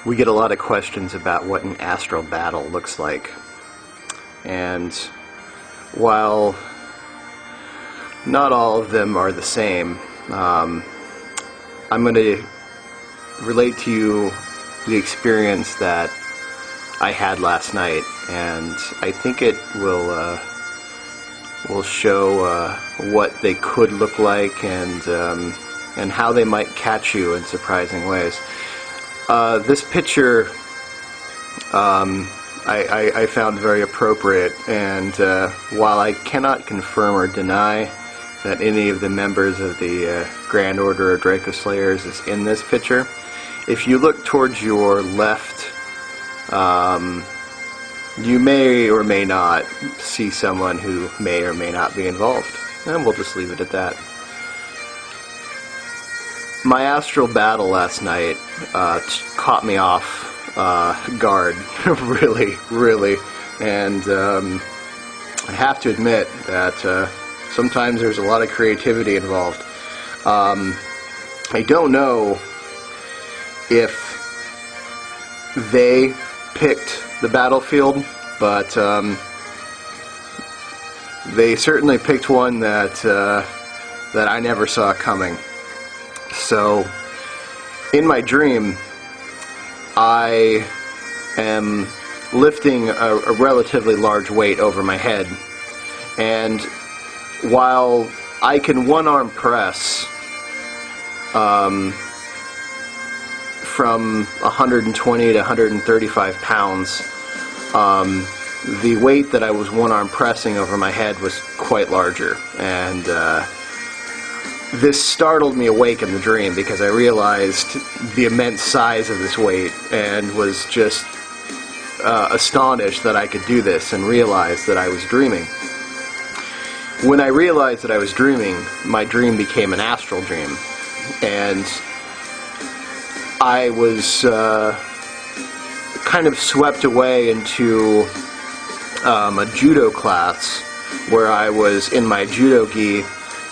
We get a lot of questions about what an astral battle looks like. And while not all of them are the same, I'm going to relate to you the experience that I had last night, and I think it will show what they could look like and how they might catch you in surprising ways. This picture I found very appropriate, and while I cannot confirm or deny that any of the members of the Grand Order of Draco Slayers is in this picture, if you look towards your left, you may or may not see someone who may or may not be involved, and we'll just leave it at that. My astral battle last night caught me off guard, really, and I have to admit that sometimes there's a lot of creativity involved. I don't know if they picked the battlefield, but they certainly picked one that I never saw coming. So, in my dream, I am lifting a relatively large weight over my head, and while I can one-arm press from 120 to 135 pounds, the weight that I was one-arm pressing over my head was quite larger, and this startled me awake in the dream because I realized the immense size of this weight and was just astonished that I could do this and realized that I was dreaming. When I realized that I was dreaming, my dream became an astral dream, and I was kind of swept away into a judo class where I was in my judo gi,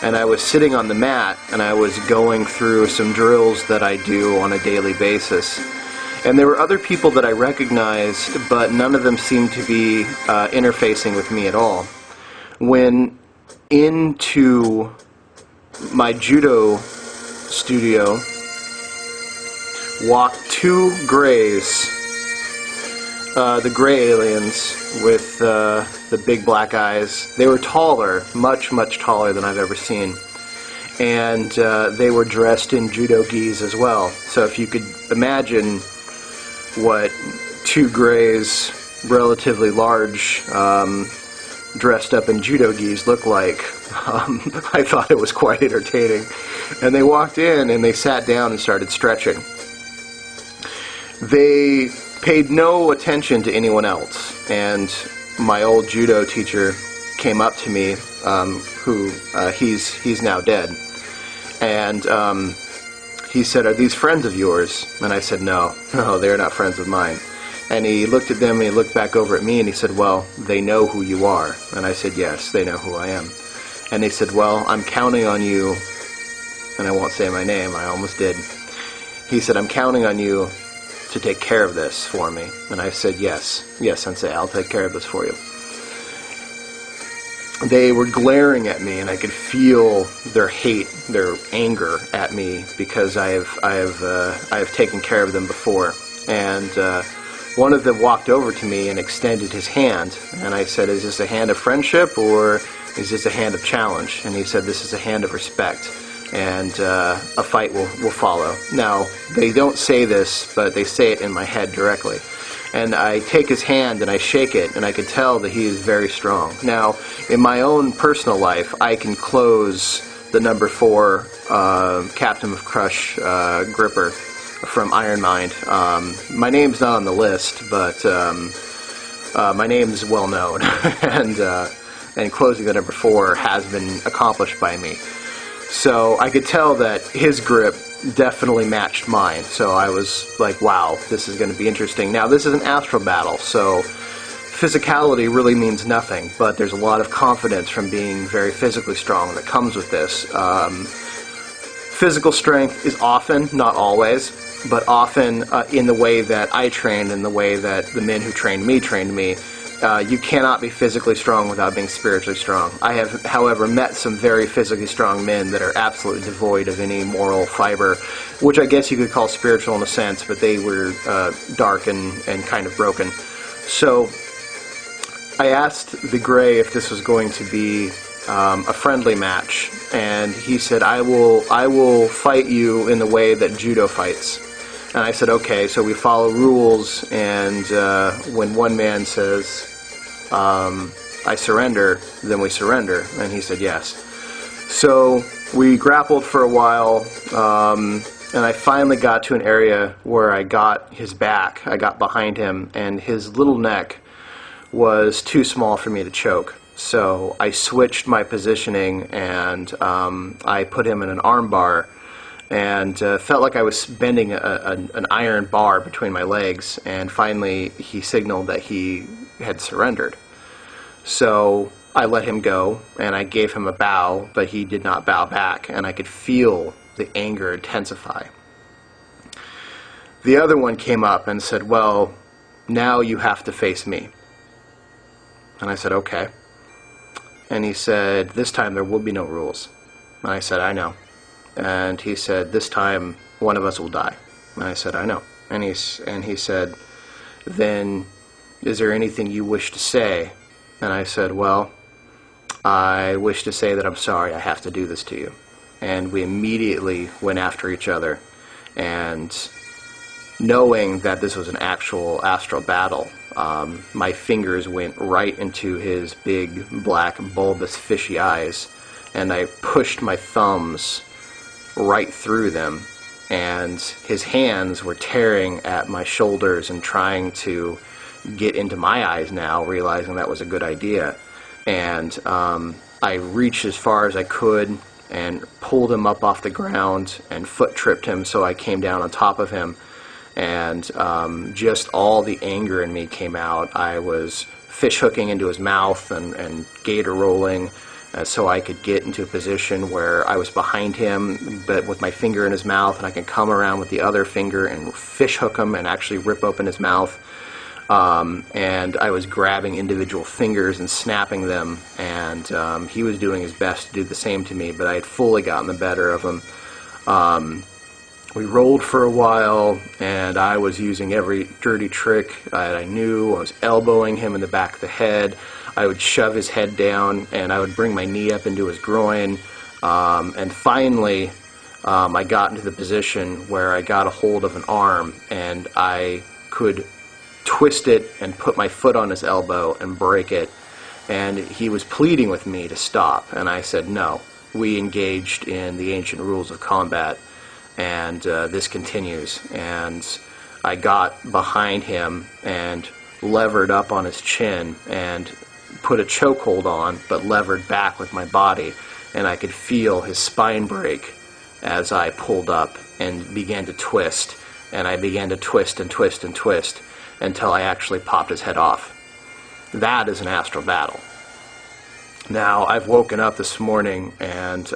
and I was sitting on the mat and I was going through some drills that I do on a daily basis. And there were other people that I recognized, but none of them seemed to be interfacing with me at all. When into my judo studio walked two grays, the gray aliens with the big black eyes. They were taller, much taller than I've ever seen, and they were dressed in judo gis as well. So if you could imagine what two grays, relatively large, dressed up in judo gis look like, I thought it was quite entertaining. And they walked in and they sat down and started stretching. They paid no attention to anyone else, and my old judo teacher came up to me, he's now dead, and he said, "Are these friends of yours?" And I said, no, they're not friends of mine. And he looked at them and he looked back over at me and he said, "Well, they know who you are." And I said, "Yes, they know who I am." And they said, "Well, I'm counting on you," and I won't say my name, I almost did. He said, "I'm counting on you to take care of this for me." And I said, yes, Sensei, I'll take care of this for you. They were glaring at me, and I could feel their hate, their anger at me, because I have taken care of them before. And one of them walked over to me and extended his hand, and I said, "Is this a hand of friendship or is this a hand of challenge?" And he said, "This is a hand of respect, and a fight will follow." Now, they don't say this, but they say it in my head directly. And I take his hand and I shake it, and I can tell that he is very strong. Now, in my own personal life, I can close the number 4 Captain of Crush gripper from Iron Mind. My name's not on the list, but my name's well known, and closing the number 4 has been accomplished by me. So I could tell that his grip definitely matched mine. So I was like, wow, this is going to be interesting. Now, this is an astral battle, so physicality really means nothing, but there's a lot of confidence from being very physically strong that comes with this. Physical strength is often, not always, but often in the way that I trained and the way that the men who trained me, you cannot be physically strong without being spiritually strong. I have, however, met some very physically strong men that are absolutely devoid of any moral fiber, which I guess you could call spiritual in a sense, but they were dark and kind of broken. So I asked the Gray if this was going to be a friendly match, and he said, I will fight you in the way that judo fights. And I said, okay. So we follow rules, and when one man says, I surrender, then we surrender. And he said yes. So we grappled for a while, and I finally got to an area where I got his back. I got behind him, and his little neck was too small for me to choke. So I switched my positioning, and I put him in an arm bar, and felt like I was bending an iron bar between my legs, and finally he signaled that he had surrendered. So I let him go, and I gave him a bow, but he did not bow back, and I could feel the anger intensify. The other one came up and said, well, now you have to face me. And I said, okay. And he said, this time there will be no rules. And I said, I know. And he said, this time one of us will die. And I said, I know. And he said, then is there anything you wish to say? And I said, well, I wish to say that I'm sorry I have to do this to you. And we immediately went after each other. And knowing that this was an actual astral battle, my fingers went right into his big, black, bulbous, fishy eyes, and I pushed my thumbs right through them, and his hands were tearing at my shoulders and trying to get into my eyes now, realizing that was a good idea. And I reached as far as I could and pulled him up off the ground and foot tripped him, so I came down on top of him. And just all the anger in me came out. I was fish hooking into his mouth and gator rolling so I could get into a position where I was behind him, but with my finger in his mouth, and I can come around with the other finger and fish hook him and actually rip open his mouth. And I was grabbing individual fingers and snapping them, and he was doing his best to do the same to me, but I had fully gotten the better of him. We rolled for a while, and I was using every dirty trick that I knew. I was elbowing him in the back of the head. I would shove his head down, and I would bring my knee up into his groin. And finally, I got into the position where I got a hold of an arm, and I could twist it and put my foot on his elbow and break it. And he was pleading with me to stop, and I said no. We engaged in the ancient rules of combat. And this continues, and I got behind him and levered up on his chin and put a chokehold on, but levered back with my body, and I could feel his spine break as I pulled up and began to twist, and I began to twist and twist and twist until I actually popped his head off. That is an astral battle. Now, I've woken up this morning and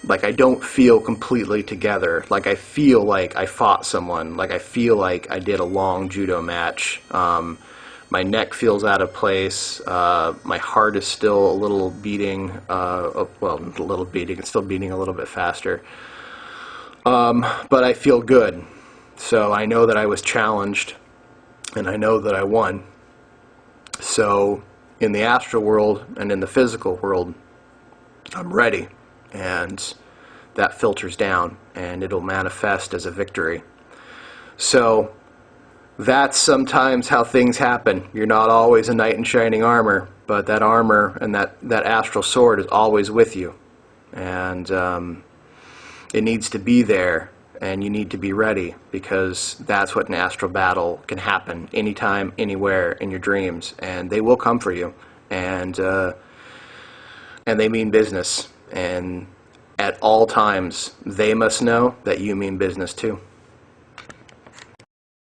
like I don't feel completely together. Like I feel like I fought someone. Like I feel like I did a long judo match. My neck feels out of place. My heart is still a little beating. Well, a little beating. It's still beating a little bit faster. But I feel good. So I know that I was challenged, and I know that I won. So in the astral world and in the physical world, I'm ready. And that filters down, and it'll manifest as a victory. So that's sometimes how things happen. You're not always a knight in shining armor, but that armor and that astral sword is always with you. And it needs to be there, and you need to be ready, because that's what an astral battle can happen anytime, anywhere in your dreams. And they will come for you, and they mean business. And at all times, they must know that you mean business too.